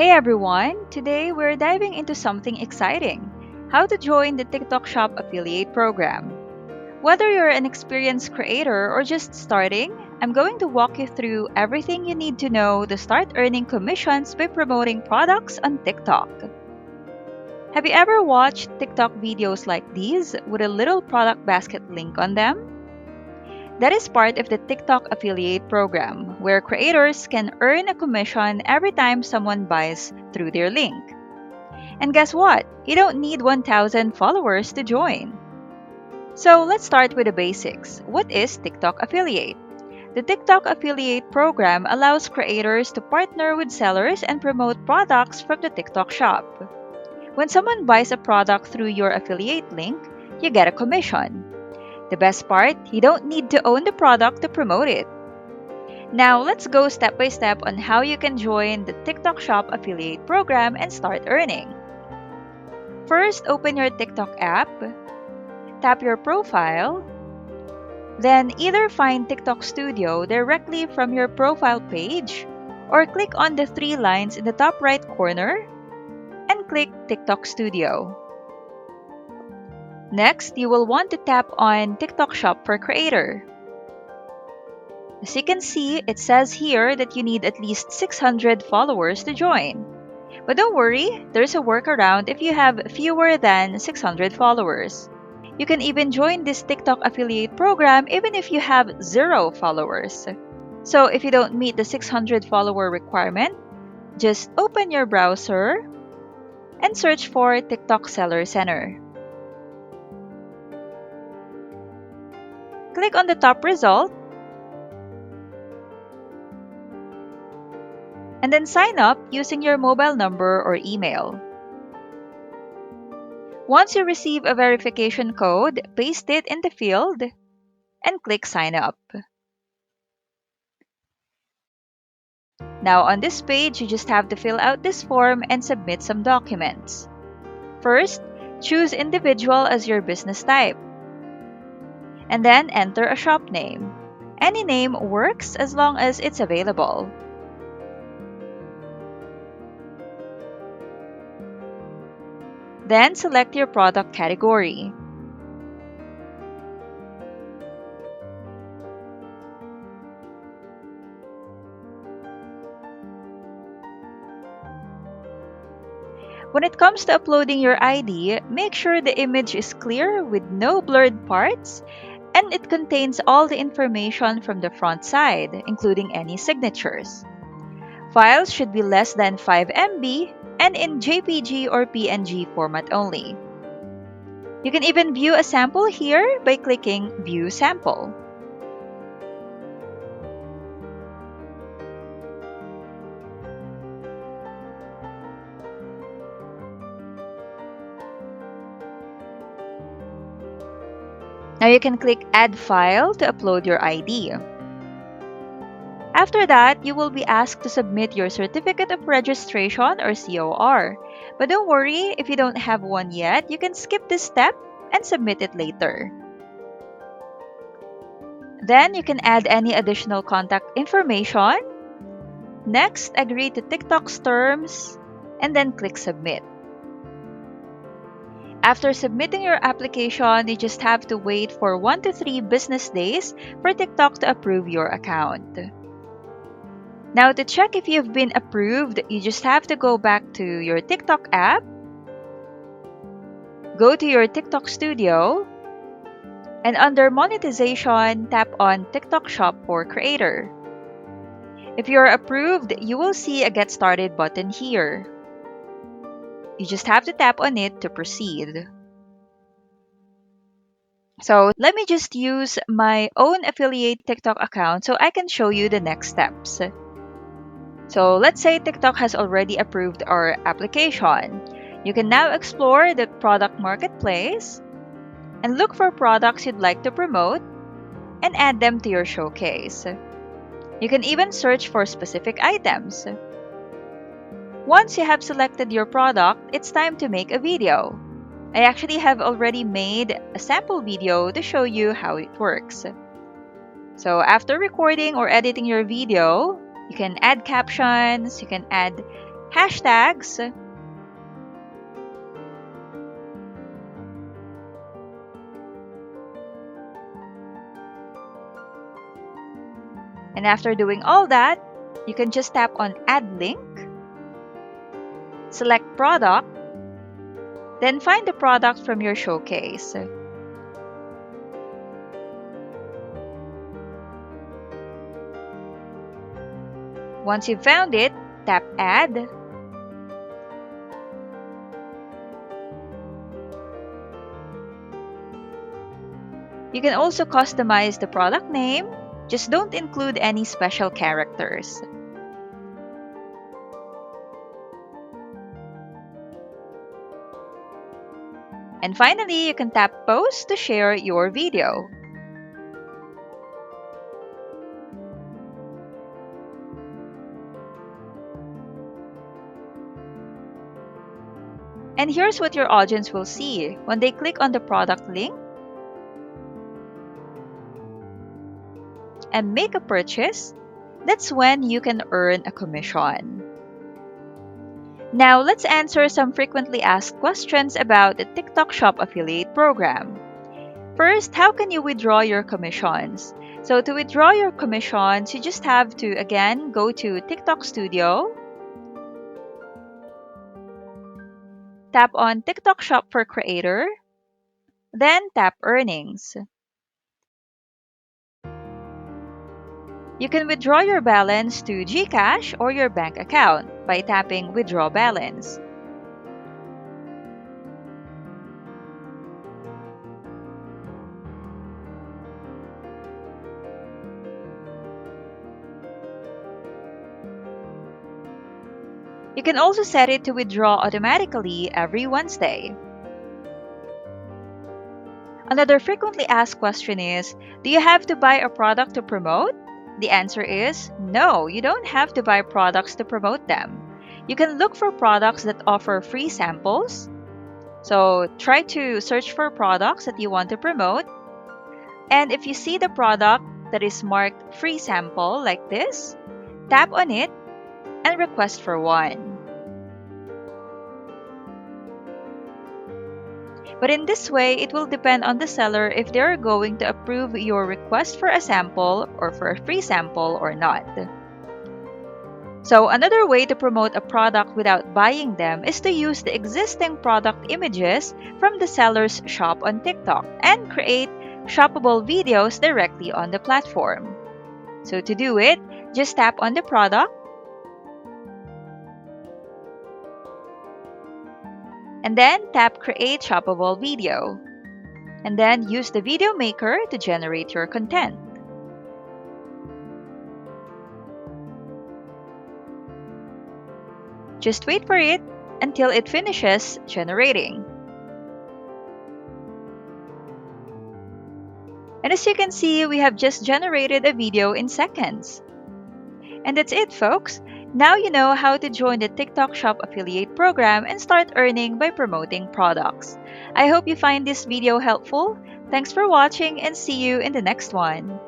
Hey everyone! Today we're diving into something exciting: how to join the TikTok Shop affiliate program. Whether you're an experienced creator or just starting, I'm going to walk you through everything you need to know to start earning commissions by promoting products on TikTok. Have you ever watched TikTok videos like these with a little product basket link on them? That is part of the TikTok affiliate program, where creators can earn a commission every time someone buys through their link. And guess what? You don't need 1,000 followers to join. So let's start with the basics. What is TikTok affiliate? The TikTok affiliate program allows creators to partner with sellers and promote products from the TikTok shop. When someone buys a product through your affiliate link, you get a commission. The best part, you don't need to own the product to promote it. Now, let's go step by step on how you can join the TikTok Shop affiliate program and start earning. First, open your TikTok app, tap your profile, then either find TikTok Studio directly from your profile page or click on the three lines in the top right corner and click TikTok Studio. Next, you will want to tap on TikTok Shop for Creator. As you can see, it says here that you need at least 600 followers to join. But don't worry, there's a workaround if you have fewer than 600 followers. You can even join this TikTok affiliate program even if you have 0 followers. So if you don't meet the 600 follower requirement, just open your browser and search for TikTok Seller Center. Click on the top result and then sign up using your mobile number or email. Once you receive a verification code, paste it in the field and click Sign Up. Now on this page, you just have to fill out this form and submit some documents. First, choose individual as your business type. And then enter a shop name. Any name works as long as it's available. Then select your product category. When it comes to uploading your ID, make sure the image is clear with no blurred parts and it contains all the information from the front side, including any signatures. Files should be less than 5 MB and in JPG or PNG format only. You can even view a sample here by clicking View Sample. Now you can click Add File to upload your ID. After that, you will be asked to submit your Certificate of Registration or COR. But don't worry, if you don't have one yet, you can skip this step and submit it later. Then you can add any additional contact information. Next, agree to TikTok's terms and then click Submit. After submitting your application, you just have to wait for 1 to 3 business days for TikTok to approve your account. Now, to check if you've been approved, you just have to go back to your TikTok app, go to your TikTok Studio, and under Monetization, tap on TikTok Shop for Creator. If you're approved, you will see a Get Started button here. You just have to tap on it to proceed. So let me just use my own affiliate TikTok account so I can show you the next steps. So let's say TikTok has already approved our application. You can now explore the product marketplace and look for products you'd like to promote and add them to your showcase. You can even search for specific items. Once you have selected your product, it's time to make a video. I actually have already made a sample video to show you how it works. So after recording or editing your video, you can add captions, you can add hashtags, and after doing all that, you can just tap on Add Link, select Product, then find the product from your showcase. Once you've found it, tap Add. You can also customize the product name, just don't include any special characters. And finally, you can tap Post to share your video. And here's what your audience will see when they click on the product link and make a purchase. That's when you can earn a commission. Now, let's answer some frequently asked questions about the TikTok Shop Affiliate Program. First, how can you withdraw your commissions? So to withdraw your commissions, you just have to, again, go to TikTok Studio, tap on TikTok Shop for Creator, then tap Earnings. You can withdraw your balance to GCash or your bank account by tapping Withdraw Balance. You can also set it to withdraw automatically every Wednesday. Another frequently asked question is, do you have to buy a product to promote? The answer is no, you don't have to buy products to promote them. You can look for products that offer free samples. So try to search for products that you want to promote. And if you see the product that is marked free sample like this, tap on it and request for one. But in this way, it will depend on the seller if they're going to approve your request for a sample or for a free sample or not. So another way to promote a product without buying them is to use the existing product images from the seller's shop on TikTok and create shoppable videos directly on the platform. So to do it, just tap on the product and then tap Create Shoppable Video. And then use the video maker to generate your content. Just wait for it until it finishes generating. And as you can see, we have just generated a video in seconds. And that's it, folks. Now you know how to join the TikTok Shop Affiliate Program and start earning by promoting products. I hope you find this video helpful. Thanks for watching and see you in the next one.